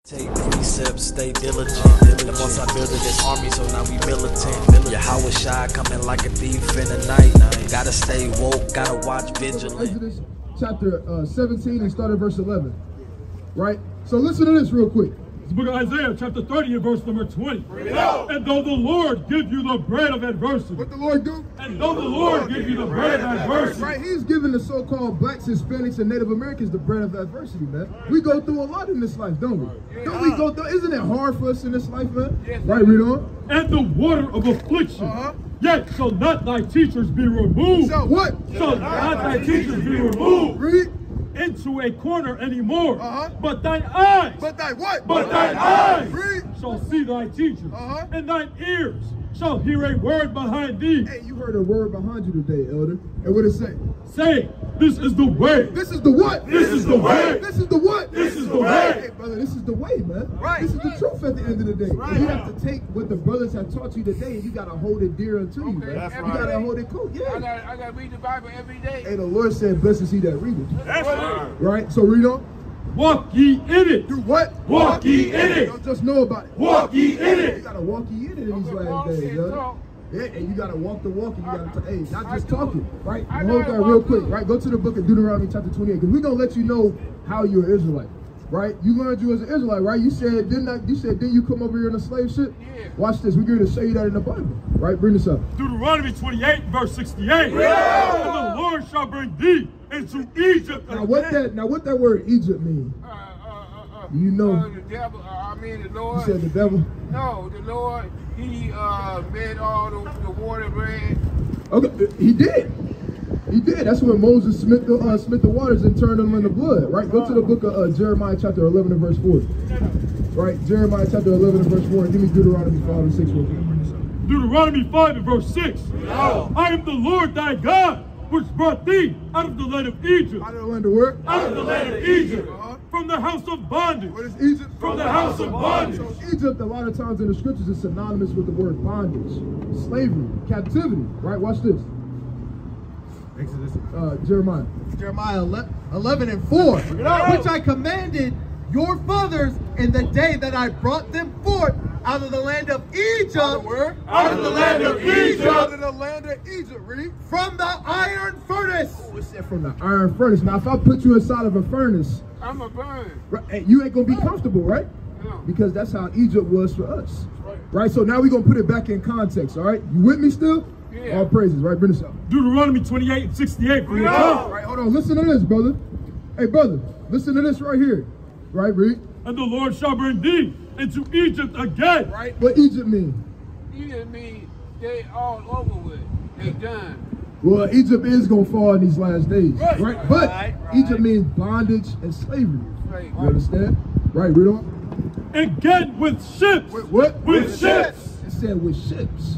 Take precepts, stay diligent. The most I built this army, so now we militant. Yahweh Shai coming like a thief in the night. Gotta stay woke, gotta watch vigilant. Exodus chapter 17 and start at verse 11. Right? So listen to this real quick. It's the book of Isaiah, chapter 30 and verse number 20. And though the Lord give you the bread of adversity. What the Lord do? And though the Lord give you the bread of adversity. Right, he's giving the so-called blacks, Hispanics, and Native Americans the bread of adversity, man. We go through a lot in this life, don't we? Don't we go through? Isn't it hard for us in this life, man? Yes, right, read on. And the water of affliction. Yet shall not thy teachers be removed. So what? Shall not thy teachers be removed. Read. Into a corner anymore. But thine eyes. But thine what? But thine eyes. Read. Shall see thy teachers. And thine ears shall hear a word behind thee. Hey, you heard a word behind you today, elder. And what it say? Say, this is the way. This is the what? This is the way. This is the what? This is the way. Hey, brother, this is the way, man. Right. This is the truth at the end of the day. You have to take what the brothers have taught you today, and you got to hold it dear unto you, man. That's You right. got to hold it cool. Yeah. I got to read the Bible every day. Hey, the Lord said, blessed is he that readeth. That's right. Right? So read on. Walk ye in it. Do what? Walk ye in it. Don't just know about it. Walk ye in You it. got to walk ye in it in these last days, yo. Yeah, and you got to walk the walk, and you got to, hey, not just talking, right? Hold that real quick, right? Go to the book of Deuteronomy chapter 28, because we're going to let you know how you're an Israelite, right? You learned you as an Israelite, right? You said, didn't you come over here in a slave ship? Yeah. Watch this. We're going to show you that in the Bible, right? Bring this up. Deuteronomy 28, verse 68. And the Lord shall bring thee into Egypt. Now what that word Egypt mean? You know. The devil, the Lord. You said the devil? No, the Lord, he made all the water bread. Okay, he did. He did. That's when Moses smit the waters and turned them into blood, right? Go to the book of Jeremiah chapter 11 and verse 4. Right? Jeremiah chapter 11 and verse 4. And give me Deuteronomy 5 and 6 real quick. Deuteronomy 5 and verse 6. I am the Lord thy God, which brought thee out of the land of Egypt. Out of the land of where? Out of the land of Egypt. From the house of bondage. What is Egypt? From the house of bondage. So Egypt, a lot of times in the scriptures, is synonymous with the word bondage, slavery, captivity. Right? Watch this. Exodus. Jeremiah. Jeremiah 11 and 4. Which I commanded your fathers in the day that I brought them forth out of the land of Egypt. Where? Out of the land of Egypt. Out of the land of Egypt, read. From the iron furnace. Oh, it said from the iron furnace. Now, if I put you inside of a furnace, I'm a burn. right, you ain't going to be comfortable, right? No. Because that's how Egypt was for us. Right? So now we're going to put it back in context, all right? You with me still? Yeah. All praises, right? Bring this up. Deuteronomy 28 and 68. For your All right, hold on. Listen to this, brother. Hey, brother, listen to this right here. Right, read. And the Lord shall bring thee into Egypt again. Right. What Egypt mean? You mean they all over with. They done. Well, Egypt is going to fall in these last days. Right? But Right. Egypt means bondage and slavery. Right. You understand? Right, read on. Again with ships. With what? With ships. It said with ships.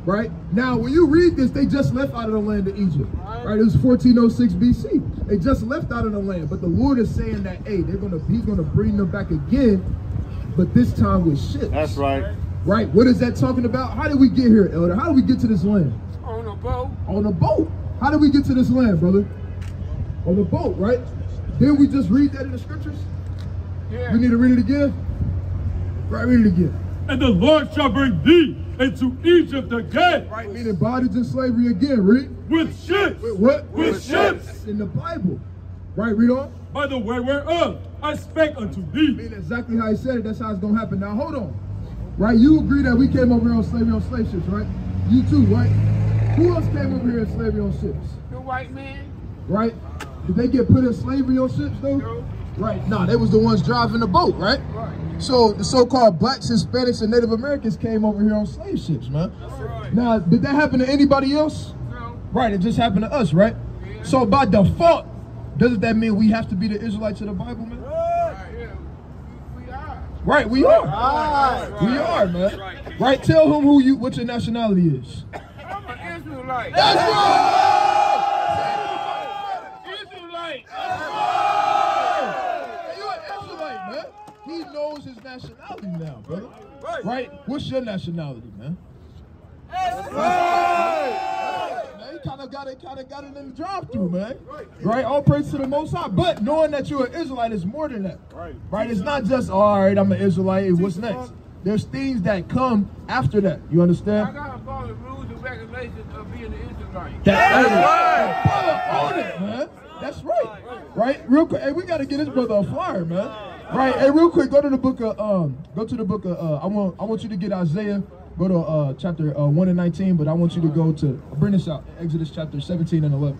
Right? Now, when you read this, they just left out of the land of Egypt. Right? It was 1406 BC. They just left out of the land. But the Lord is saying that, hey, he's gonna bring them back again, but this time with ships. That's right. Right? What is that talking about? How did we get here, Elder? How did we get to this land? On a boat. On a boat. How did we get to this land, brother? On a boat, right? Didn't we just read that in the scriptures? Yeah. We need to read it again? Right, read it again. And the Lord shall bring thee into Egypt again. Right, meaning bondage and slavery again, read. With ships. With what? With ships. That's in the Bible. Right, read on. By the way whereof I spake unto thee. Meaning exactly how he said it, that's how it's going to happen. Now, hold on. Right, you agree that we came over here on slavery on slave ships, right? You too, right? Who else came over here in slavery on ships? The white man. Right? Did they get put in slavery on ships, though? No. Right. Nah, they was the ones driving the boat, right? Right. So the so-called blacks, Hispanics, and Native Americans came over here on slave ships, man. That's right. Now, did that happen to anybody else? No. Right, it just happened to us, right? Yeah. So by default, doesn't that mean we have to be the Israelites of the Bible, man? Yeah. We are. Right, we are. We are, man. Right, tell him what your nationality is. I'm an Israelite. That's right! Israelite. You're an Israelite, man. He knows his nationality now, brother. Right? What's your nationality, man? Now you kind of got it in the drive-through, man. Right? All praise to the Most High. But knowing that you're an Israelite is more than that. Right? It's not just, oh, all right, I'm an Israelite. What's next? There's things that come after that. You understand? I gotta follow the rules and regulations of being an Israelite. That's right. Brother, on it, man. That's right. Right? Real quick. Hey, we gotta get this brother a flyer, man. Right? Hey, real quick, go to the book of I want you to get Isaiah. Go to chapter 1 and 19, but I want you to go to bring this out. Exodus chapter 17 and 11.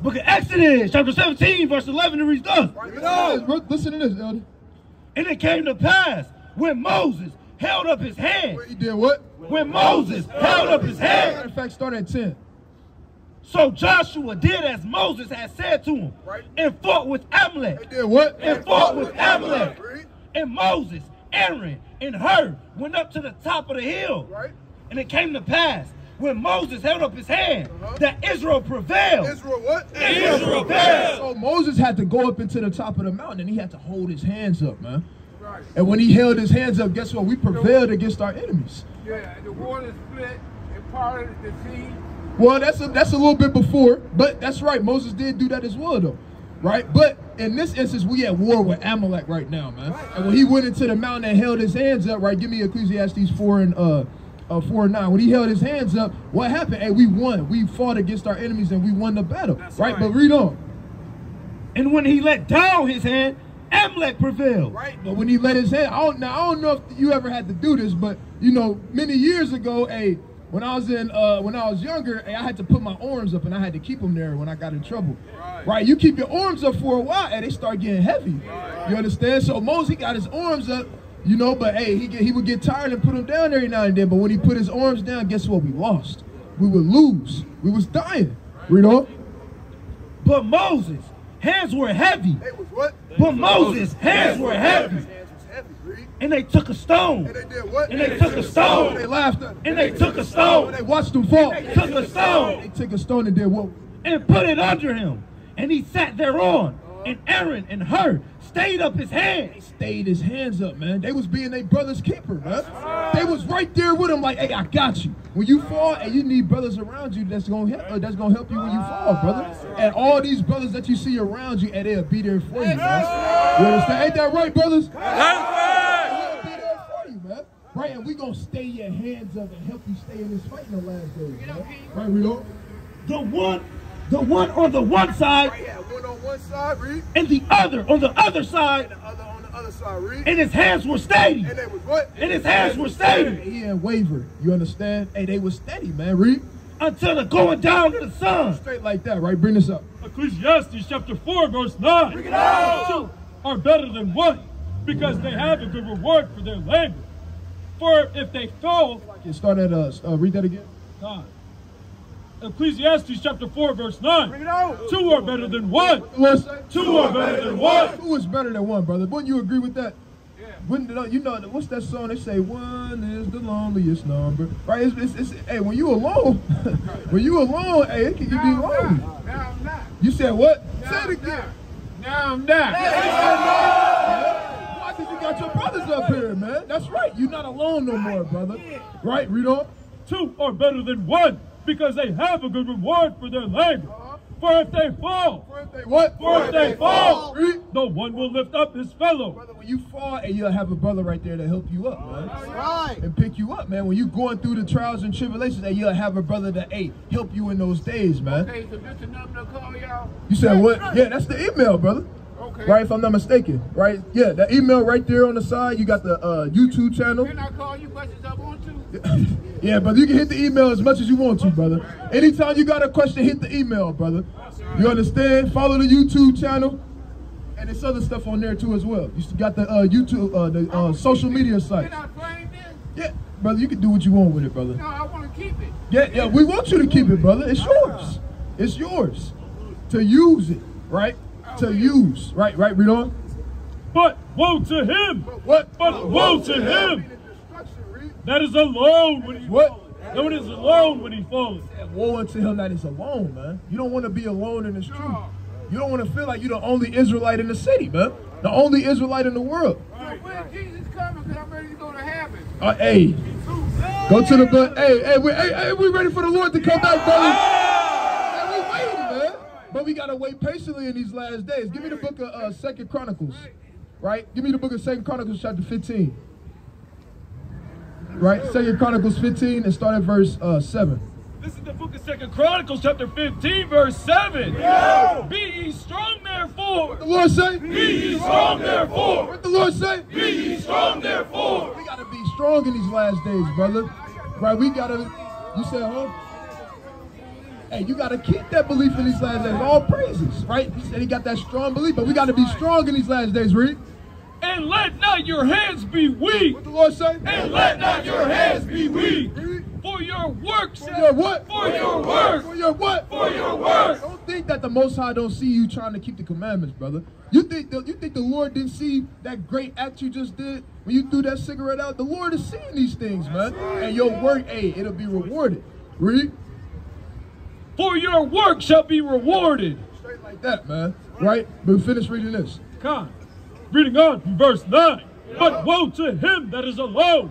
Book of Exodus, chapter 17, verse 11, it reads thus. Listen to this, Elder. And it came to pass when Moses held up his hand. He did what? When Moses held up his hand. Matter of fact, start at 10. So Joshua did as Moses had said to him, and fought with Amalek. He did what? And fought with Amalek. And Moses, Aaron, and Hur went up to the top of the hill. And it came to pass when Moses held up his hand that Israel prevailed. Israel what? Israel prevailed. So Moses had to go up into the top of the mountain and he had to hold his hands up, man. And when he held his hands up, guess what? We prevailed against our enemies. Yeah, the water split and parted the sea. Well, that's a little bit before, but that's right. Moses did do that as well, though, right? But in this instance, we at war with Amalek right now, man. And when he went into the mountain and held his hands up, right? Give me Ecclesiastes 4 and 9. When he held his hands up, what happened? Hey, we won. We fought against our enemies and we won the battle, right? But read on. And when he let down his hand, Amalek prevailed. Right. But when he let his hand, I don't know if you ever had to do this, but you know, many years ago, hey, when I was younger, hey, I had to put my arms up and I had to keep them there when I got in trouble. Right. You keep your arms up for a while and they start getting heavy. You understand? So Moses, he got his arms up, you know, but hey, he would get tired and put them down every now and then. But when he put his arms down, guess what? We lost. We would lose. We was dying. Read on. But Moses' hands were heavy. They was what? But Moses' hands were heavy. And they took a stone. And they did what? And they took a stone. They laughed at him. And they took a stone. And they watched him fall. They took a stone. They took a stone and did what? And put it under him. And he sat thereon. And Aaron and Hur stayed up his hands. They stayed his hands up, man. They was being their brother's keeper, man. They was right there with him like, hey, I got you. When you fall and you need brothers around you that's gonna help you when you fall, brother. And all these brothers that you see around you, and they'll be there for you, man. You understand? Ain't that right, brothers? That's right. They'll be there for you, man. Right, and we gonna stay your hands up and help you stay in this fight in the last days, man. Right, we don't? The one on the one side, one on one side, read. And the other on the other side, and the other on the other side, read. And his hands were steady. And they was what? And his hands were steady. He didn't waver. You understand? Hey, they was steady, man. Read. Until the going down of the sun. Straight like that, right? Bring this up. Ecclesiastes chapter 4, verse 9. Bring it out. Two are better than one, because they have a good reward for their labor. For if they fall, start at read that again. Ecclesiastes chapter 4, verse 9. Bring it out. Two are better than one. Two are better than one. Two is better than one, brother. Wouldn't you agree with that? Yeah. Wouldn't you know what's that song? They say one is the loneliest number, right? It's hey, when you alone, hey, it can be lonely. Now I'm not. You said what? Now Say it again. Now I'm not. Why did you got your brothers up here, man? That's right. You're not alone no more, brother. Right? Read on. Two are better than one, because they have a good reward for their labor. For if they fall, For if they fall, no one will lift up his fellow. Brother, when you fall, and you'll have a brother right there to help you up, man. Right. And pick you up, man. When you're going through the trials and tribulations, and you'll have a brother that, hey, help you in those days, man. Okay, so this the number to call y'all? You said what? Yeah, that's the email, brother. Okay. Right, if I'm not mistaken. Right? Yeah, the email right there on the side. You got the YouTube channel. Can I call you questions I want to? Yeah, brother, you can hit the email as much as you want to, brother. Anytime you got a question, hit the email, brother. You understand? Follow the YouTube channel. And there's other stuff on there too as well. You got the YouTube, social media sites. Can I claim this? Yeah, brother, you can do what you want with it, brother. No, I want to keep it. Yeah, we want you to keep it, brother. It's yours. It's yours. To use it, right? To use. Right, read on. But woe to him! What? But woe to him! That is alone when he What? That one is alone when he falls. Woe unto him that is alone, man. You don't want to be alone in this truth. You don't want to feel like you're the only Israelite in the city, man. The only Israelite in the world. So when Jesus coming, because I'm ready to go to heaven. Hey, go to the hey, we ready for the Lord to come back, brother? we gotta wait patiently in these last days. Give me the book of 2 Chronicles, right? Give me the book of 2 Chronicles chapter 15. Right, 2 Chronicles 15 and start at verse 7. This is the book of 2 Chronicles chapter 15 verse 7. Yeah. Be ye strong therefore. What the Lord say? Be ye strong therefore. What the Lord say? Be ye strong therefore. We gotta be strong in these last days, brother. Right, we gotta, you said, huh? Hey, you gotta keep that belief in these last days. All praises, right? He said he got that strong belief, but we gotta be strong in these last days, read. And let not your hands be weak. What the Lord say? And let not your hands be weak. For your works. For your what? For your work. For your what? For your work. Don't think that the Most High don't see you trying to keep the commandments, brother. You think the Lord didn't see that great act you just did when you threw that cigarette out? The Lord is seeing these things, man. And your work, hey, it'll be rewarded. Read. For your work shall be rewarded. Straight like that, man. Right? But finish reading this. Come. Reading on from verse 9. But woe to him that is alone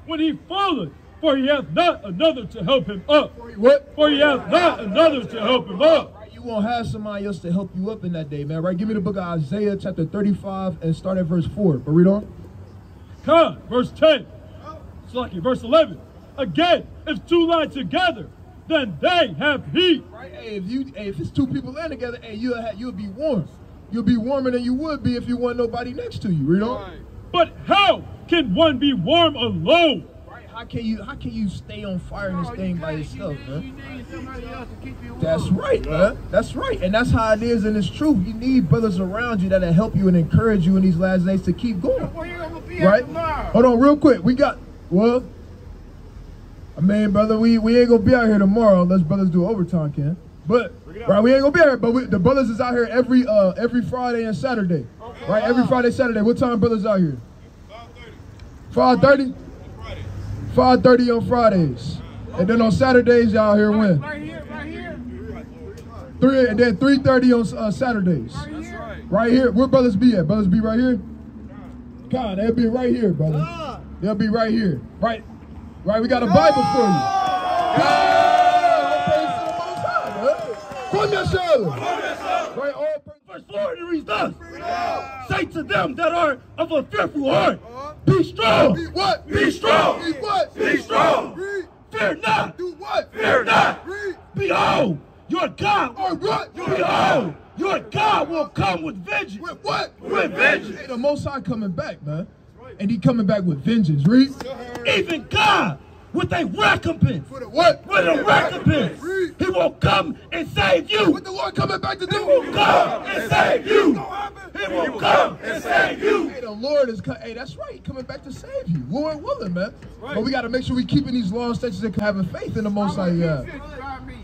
when he falleth, for he hath not another to help him up. What? For he hath not another to help him up. Right, you won't have somebody else to help you up in that day, man. Right? Give me the book of Isaiah chapter 35 and start at verse 4. But read on. Come. Verse 10. It's lucky. Verse 11. Again, if two lie together, then they have heat. Right? Hey, if it's two people laying together, hey, you'll be warm. You'll be warmer than you would be if you want nobody next to you. Read on. But how can one be warm alone? Right? How can you stay on fire in this thing by yourself, man? You need somebody else to keep you warm. That's right, man. That's right. And that's how it is, and it's true. You need brothers around you that'll help you and encourage you in these last days to keep going. Where you gonna be Right? at tomorrow? Hold on, real quick. We got, well, I mean, brother, we ain't gonna be out here tomorrow unless brothers do overtime, Ken. But right, we ain't gonna be out here. But the brothers is out here every Friday and Saturday. Okay. Right, every Friday, Saturday. What time brothers out here? 5:30. 5:30 on Fridays, and then on Saturdays y'all here when? Right here. 3 and then 3:30 on Saturdays. Right here. Where brothers be at? Brothers be right here. God, they'll be right here, brother. They'll be right here. Right. Right. We got a Bible for you. Right, all verse 4 it reads thus. Say to them that are of a fearful heart, be strong. Be what? Be strong. Be what? Be strong. Read. Fear not. Do what? Fear not. Read. Behold, your God. Or what? Behold, your God will come with vengeance. With what? With vengeance. Hey, the Most High coming back, man. And he coming back with vengeance. Read. Even God with a recompense. For the what? With a recompense. Read. He will come and save you. What the Lord coming back to do? He will come and save you. He will come and save you. Hey, the Lord is coming. Hey, that's right. Coming back to save you. Lord willing, man. Right. But we got to make sure we keeping these laws, statutes, and having faith in the Most High.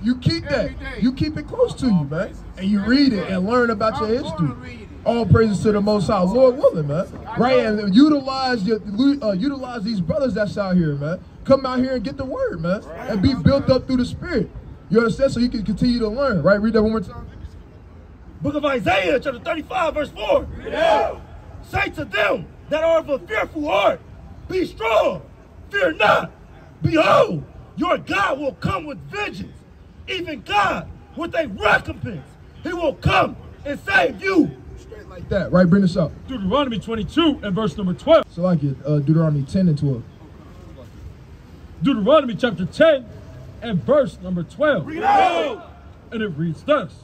You keep that. You keep it close to you, man. And you read it and learn about your history. All praises to the Most High, Lord willing, man. Right, and utilize these brothers that's out here, man. Come out here and get the word, man, and be built up through the Spirit. You understand? So you can continue to learn. Right? Read that one more time. Book of Isaiah, chapter 35, verse 4. Yeah. Say to them that are of a fearful heart, be strong, fear not. Behold, your God will come with vengeance. Even God with a recompense. He will come and save you. Straight like that, right? Bring this up. Deuteronomy 22 and verse number 12. So like it, Deuteronomy 10 and 12. Deuteronomy chapter 10 and verse number 12. Read out. And it reads thus.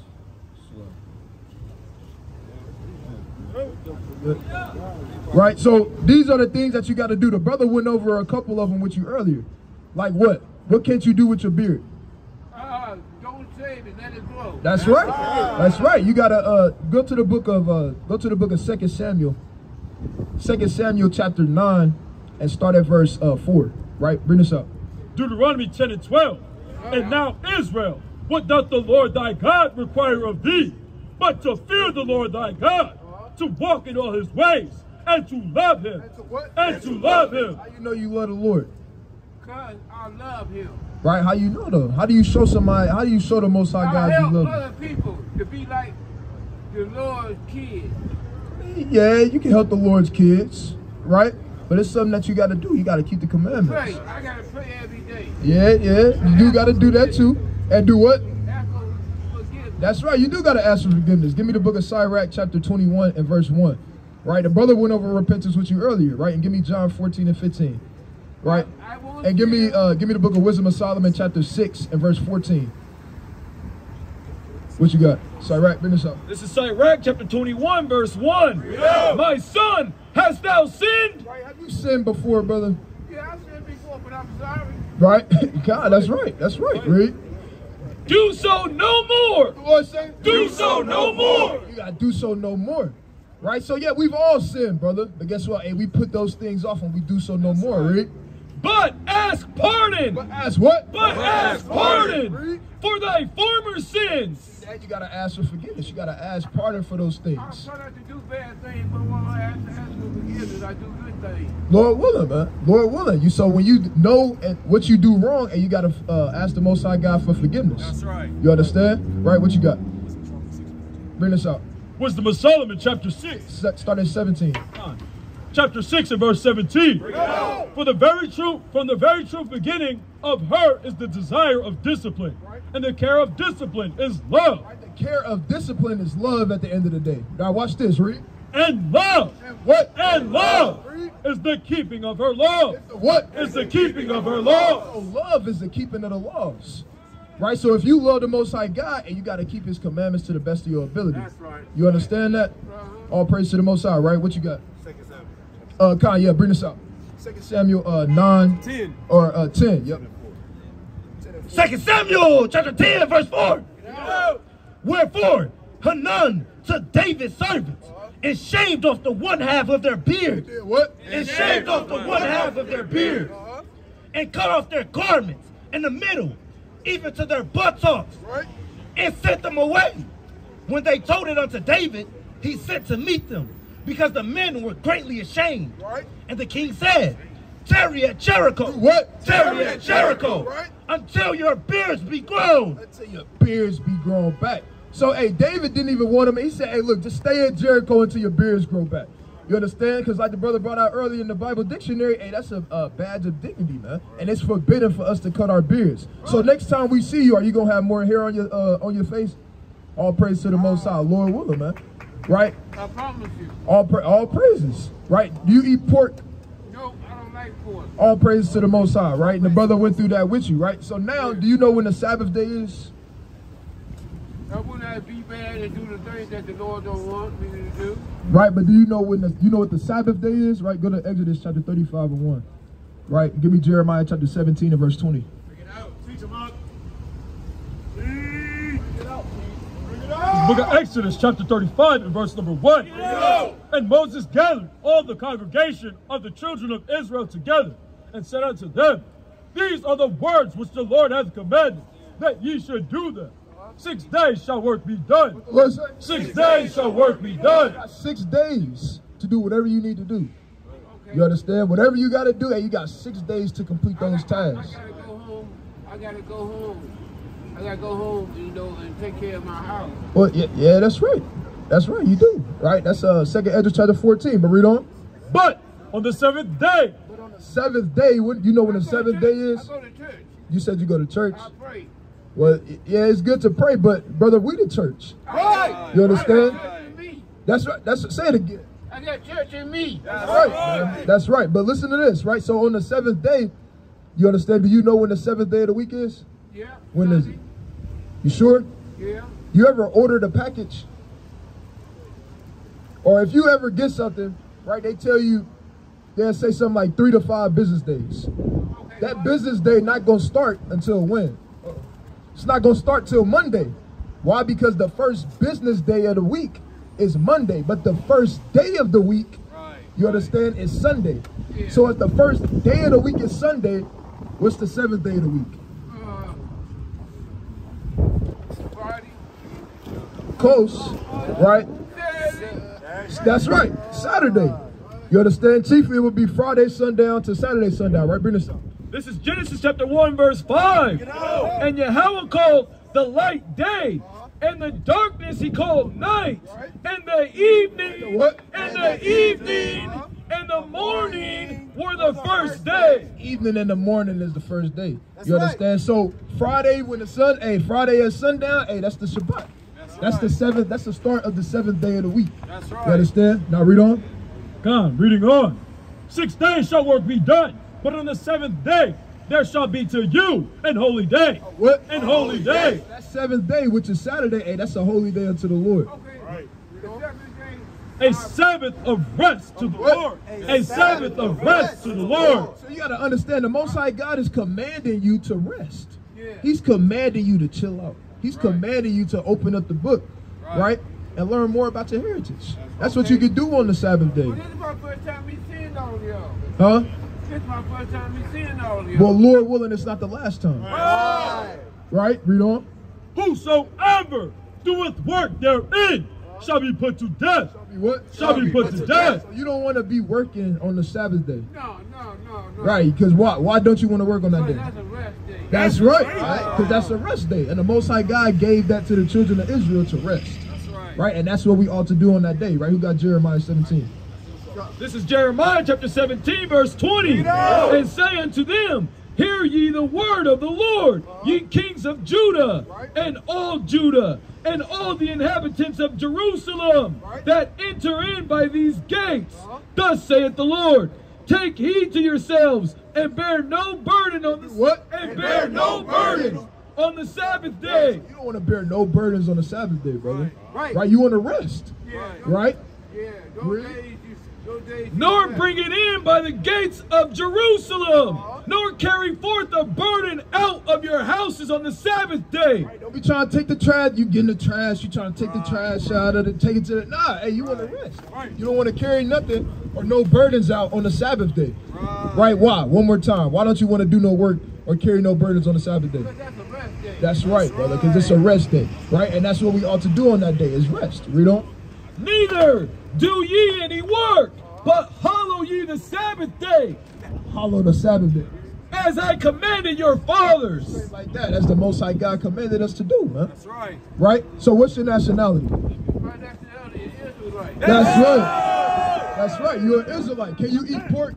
Right, so these are the things that you got to do. The brother went over a couple of them with you earlier. Like what? What can't you do with your beard? Don't shave it, let it grow. That's right. That's right. You gotta go to the book of 2 Samuel. 2 Samuel chapter 9 and start at verse 4. Right? Bring this up. Deuteronomy 10 and 12. And now Israel, what doth the Lord thy God require of thee, but to fear the Lord thy God, to walk in all his ways, and to love him. And to what? And to love him. How you know you love the Lord? Because I love him. Right? How you know though? How do you show somebody? How do you show the Most High God you help love other him? people to be like the Lord's kids. Yeah, you can help the Lord's kids, right? But it's something that you got to do. You got to keep the commandments. Pray. I got to pray every day. Yeah. You do got to do that too. And do what? Ask him to forgive That's right. You do got to ask for forgiveness. Give me the book of Sirach, chapter 21 and verse 1. Right? The brother went over repentance with you earlier, right? And give me John 14 and 15. Right? And give me the book of Wisdom of Solomon, chapter 6 and verse 14. What you got? Sirach, bring this up. This is Sirach, chapter 21, verse 1. Yeah. My son, hast thou sinned? Right, have you sinned before, brother? Yeah, I sinned before, but I'm sorry. Right? God, that's right. That's right. Read. Do so no more. What say? Do so no more. You got to do so no more. Right? So, yeah, we've all sinned, brother. But guess what? Hey, we put those things off and we do so no more, right? But ask pardon. But ask what? But ask pardon for thy former sins. Dad, you got to ask for forgiveness. You got to ask pardon for those things. I try not to do bad things, but when I have to ask for forgiveness, I do good things. Lord willing, man. Lord willing. So when you know what you do wrong, and you got to ask the Most High God for forgiveness. That's right. You understand? Right? What you got? Bring this out. Wisdom of Solomon, chapter 6. Start at 17. Chapter 6 and verse 17. From the very true beginning of her is the desire of discipline, and the care of discipline is love. Right, the care of discipline is love at the end of the day. Now watch this, read. And love. And what? And love is the keeping of her law. What? Is the keeping of her law. So love is the keeping of the laws. Right? So if you love the Most High God, and you got to keep his commandments to the best of your ability. That's right. You understand that? All praise to the Most High, right? What you got? 2 Samuel. Khan, yeah, bring this up. 2 Samuel 9 10. or 10. Yep. 2 Samuel chapter 10 verse 4. Wherefore Hanun took David's servants and shaved off the one half of their beard. What? And shaved off the one half of their beard. And cut off their garments in the middle, even to their buttocks. Right. And sent them away. When they told it unto David, he sent to meet them, because the men were greatly ashamed. Right. And the king said, tarry at Jericho. What? Tarry at Jericho. Right. Until your beards be grown. Until your beards be grown back. So, hey, David didn't even want him. He said, hey, look, just stay at Jericho until your beards grow back. You understand? Because like the brother brought out earlier in the Bible dictionary, hey, that's a badge of dignity, man. And it's forbidden for us to cut our beards. So next time we see you, are you going to have more hair on your face? All praise to the Most High, Lord willing, man. Right? I promise you. All praises. Right? Do you eat pork? No, I don't like pork. All praises to the Most High, right? And the brother went through that with you, right? So now, do you know when the Sabbath day is? I would not be bad and do the things that the Lord don't want me to do. Right, but do you know what the Sabbath day is? Right, go to Exodus chapter 35 and 1. Right, give me Jeremiah chapter 17 and verse 20. Bring it out. Teach them up. Book of Exodus, chapter 35 and verse number 1. And Moses gathered all the congregation of the children of Israel together, and said unto them, these are the words which the Lord hath commanded, that ye should do them. 6 days shall work be done. 6 days shall work be done. 6 days to do whatever you need to do. You understand? Whatever you got to do, you got 6 days to complete those tasks. I gotta go home, you know, and take care of my house. Well, yeah, that's right. That's right, you do. Right? That's 2nd Ezra chapter 14. But read on. But on the 7th day. But on the 7th day, you know when the 7th day is? I go to church. You said you go to church? I pray. Well, yeah, it's good to pray, but brother, we the church. Right. You understand? Me. That's right. Say it again. I got church in me. That's right, man. That's right. But listen to this, right? So on the 7th day, you understand? Do you know when the 7th day of the week is? Yeah. When is it? You sure? Yeah. You ever ordered a package? Or if you ever get something, right? They tell you, they'll say something like 3 to 5 business days. Okay, that business day not gonna start until when? It's not going to start till Monday. Why? Because the first business day of the week is Monday, but the first day of the week, you understand, is Sunday. Yeah. So if the first day of the week is Sunday, what's the 7th day of the week? Friday. Close, right? That's right, Saturday. You understand? Chiefly it would be Friday sundown to Saturday sundown, right? Bring this up. This is Genesis chapter 1 verse 5. And Yahweh called the light day, and the darkness he called night, and the evening, and the morning were the first day. Evening and the morning is the first day. You understand? So Friday when the sun, Friday at sundown, that's the Shabbat. That's the seventh. That's the start of the seventh day of the week. That's You right. understand? Now read on. Come, reading on. 6 days shall work be done, but on the 7th day there shall be to you an holy day. What? An holy day. That seventh day, which is Saturday, hey, that's a holy day unto the Lord. Okay. Right. The 7th day. A Sabbath of rest to the Lord. A Sabbath of rest to the Lord. So you got to understand, the Most High God is commanding you to rest. Yeah. He's commanding you to chill out. He's commanding you to open up the book, right? And learn more about your heritage. That's what you can do on the Sabbath day. Well, this is my first time me seeing all of y'all. Huh? This is my first time me seeing all of y'all. Well, Lord willing, it's not the last time. Right. Right? Read on. Whosoever doeth work therein shall be put to death. What? Shall be put to death. So you don't want to be working on the Sabbath day. No. Right, because why? Why don't you want to work on that Because day? that's a rest day. That's right, because that's a rest day. And the Most High God gave that to the children of Israel to rest. That's right. Right, and that's what we ought to do on that day, right? Who got Jeremiah 17? This is Jeremiah chapter 17, verse 20. And say unto them, hear ye the word of the Lord, ye kings of Judah, and all Judah, and all the inhabitants of Jerusalem, that enter in by these gates. Thus saith the Lord, take heed to yourselves, and bear no burden on the What? And bear no burden on the Sabbath day. You don't want to bear no burdens on the Sabbath day, brother. Right. You want to rest, Yeah. right? Yeah. Those days. Nor bring it in by the gates of Jerusalem, nor carry forth a burden out of your houses on the Sabbath day. Don't be trying to take the trash. You get in the trash. You trying to take the trash out of it, take it to the. Nah, hey, you want to rest. You don't want to carry nothing or no burdens out on the Sabbath day. Right? Why? One more time. Why don't you want to do no work or carry no burdens on the Sabbath day? Because that's a rest day. That's right, brother, because it's a rest day, right? And that's what we ought to do on that day is rest. Read on. Neither do ye any work, but hallow ye the Sabbath day, Hallow the Sabbath day. as I commanded your fathers. Like that. That's the Most High God commanded us to do, man. That's right. Right? So what's your nationality? My nationality is Israelite. That's right. That's right. You're an Israelite. Can you eat pork?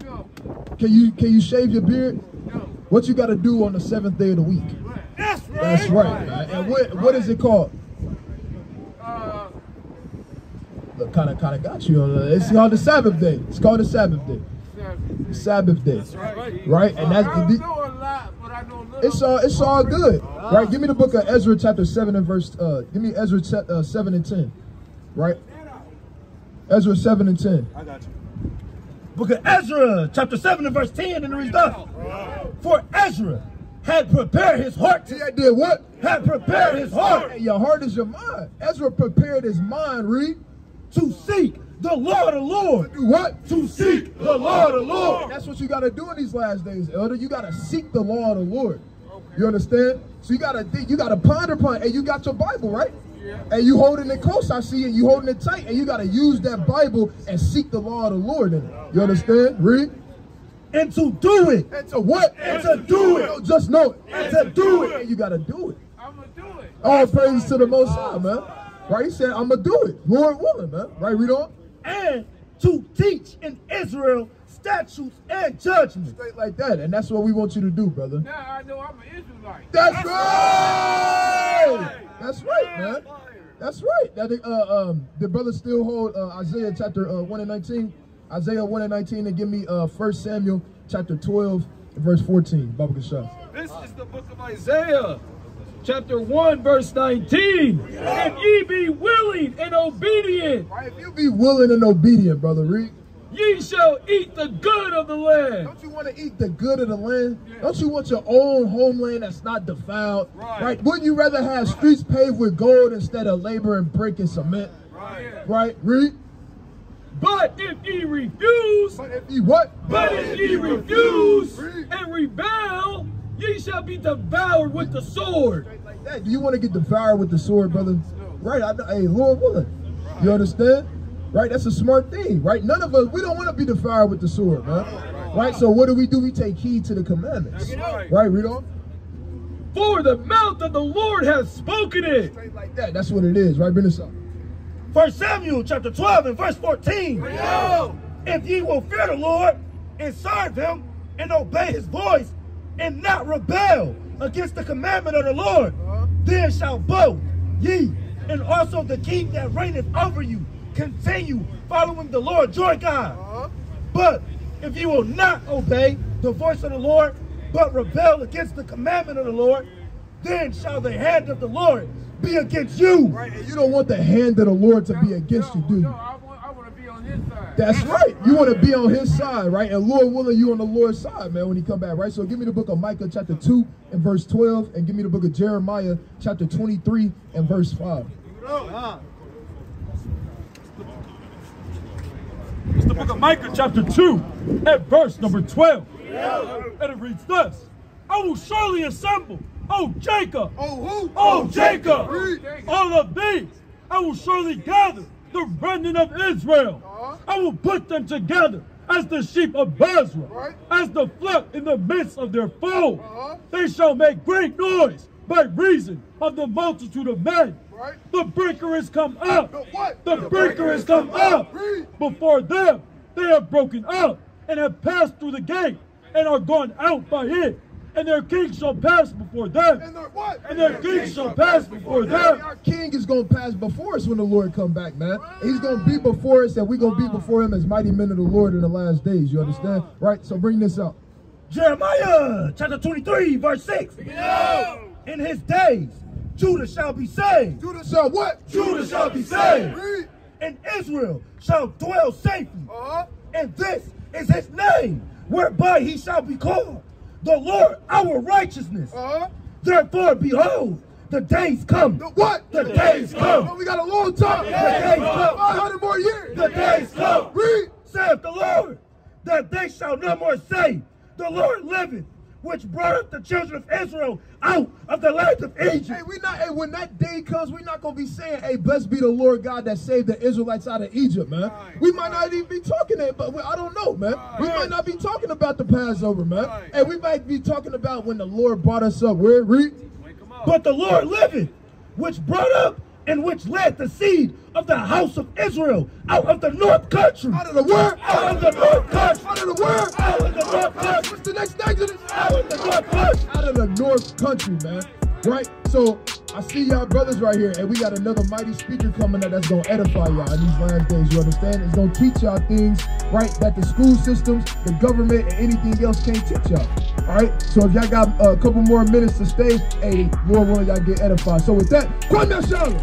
No. Can you shave your beard? No. What you got to do on the 7th day of the week? That's right. That's right. Right? And what is it called? Look, kind of got you on the. It's called the Sabbath day. It's called the Sabbath day. Sabbath day. Right? And that's I don't know a lot, but I know a little. it's all good. Right? Give me the book of Ezra chapter 7 and verse give me Ezra 7 and 10. Right? Ezra 7 and 10. I got you. Book of Ezra, chapter 7 and verse 10, and it reads thus. For Ezra had prepared his heart. See, I did what? Had prepared his heart. Hey, your heart is your mind. Ezra prepared his mind, read. To seek the Lord of Lords. Do what? To seek the Lord of Lords. That's what you got to do in these last days, elder. You got to seek the law of the Lord. You understand? So you got to think, you got to ponder upon it. And you got your Bible, right? Yeah. And you holding it close, I see it. You holding it tight. And you got to use that Bible and seek the law of the Lord in it. You understand? Read. And to do it. And to what? And to do it. No, just know it. And to do it. And you got to do it. I'm going to do it. All praise to the Most High, man. Right? He said, I'm going to do it. Lord willing, man. Right? Read on. And to teach in Israel statutes and judgments. Straight like that. And that's what we want you to do, brother. Now I know I'm an Israelite. That's right. That's right, man. That's right. That the brother still hold Isaiah chapter 1 and 19. Isaiah 1 and 19, and give me 1 Samuel chapter 12 and verse 14. Baba Kashaf. This is the book of Isaiah, chapter 1, verse 19. If ye be willing and obedient, Right, if you be willing and obedient, brother, read. ye shall eat the good of the land. Don't you want to eat the good of the land? Don't you want your own homeland that's not defiled? Right? Wouldn't you rather have streets paved with gold instead of labor and brick and cement? Right? Read. But if ye refuse, But if you what? but if ye refuse and rebel, ye shall be devoured with the sword. Like that. Do you want to get devoured with the sword, brother? Right? Hey, Lord willing. You understand? Right? That's a smart thing, right? None of us, we don't want to be devoured with the sword, man. Right? So what do? We take heed to the commandments. Right? Read on. For the mouth of the Lord hath spoken it. Straight like that. That's what it is, right? Bring this up. 1 Samuel chapter 12 and verse 14. If ye will fear the Lord and serve him and obey his voice and not rebel against the commandment of the Lord, then shall both ye and also the king that reigneth over you, continue following the Lord your God. But if you will not obey the voice of the Lord, but rebel against the commandment of the Lord, then shall the hand of the Lord be against you. Right, and you don't want the hand of the Lord to be against you, do you? No, I want to be on his side. That's right. You want to be on his side, right? And Lord willing, you on the Lord's side, man, when he come back, right? So give me the book of Micah chapter 2 and verse 12, and give me the book of Jeremiah chapter 23 and verse 5. It's the book of Micah chapter 2 and verse number 12. And it reads thus: I will surely assemble, O Jacob. Oh, who? O Jacob, all of these. I will surely gather the remnant of Israel. I will put them together as the sheep of Basra, as the flock in the midst of their fold. They shall make great noise by reason of the multitude of men. The breaker is come up. The breaker is come up. Before them they have broken up and have passed through the gate and are gone out by it. And their king shall pass before them. And their king shall pass before them. Our king is going to pass before us when the Lord come back, man. He's going to be before us, and we're going to be before him as mighty men of the Lord in the last days. You understand? Right? So bring this up. Jeremiah chapter 23 verse 6. In his days Judah shall be saved. Judah shall what? Judah shall be saved. And Israel shall dwell safely. And this is his name, whereby he shall be called the Lord our righteousness. Therefore, behold, the days come. The what? The days come. Oh, we got a long time. The days come. 500 more years. The days come. Read. Saith the Lord, that they shall no more say, the Lord liveth, which brought up the children of Israel out of the land of Egypt. Hey, when that day comes, we're not going to be saying, hey, blessed be the Lord God that saved the Israelites out of Egypt, man. We might not even be talking that, but I don't know, man. We might not be talking about the Passover, man. And we might be talking about when the Lord brought us up. Where? Read. But the Lord liveth, which brought up and which led the seed of the house of Israel out of the north country. Out of the word. Out of the north country. Out of the word. Out of the north country. What's the next Exodus? Out of the north country. Out of the north country, man. Right? So I see y'all brothers right here, and we got another mighty speaker coming up that's going to edify y'all in these last days. You understand? It's going to teach y'all things, right, that the school systems, the government, and anything else can't teach y'all. All right? So if y'all got a couple more minutes to stay, hey, Lord willing, y'all get edified. So with that, Kwame Shalom.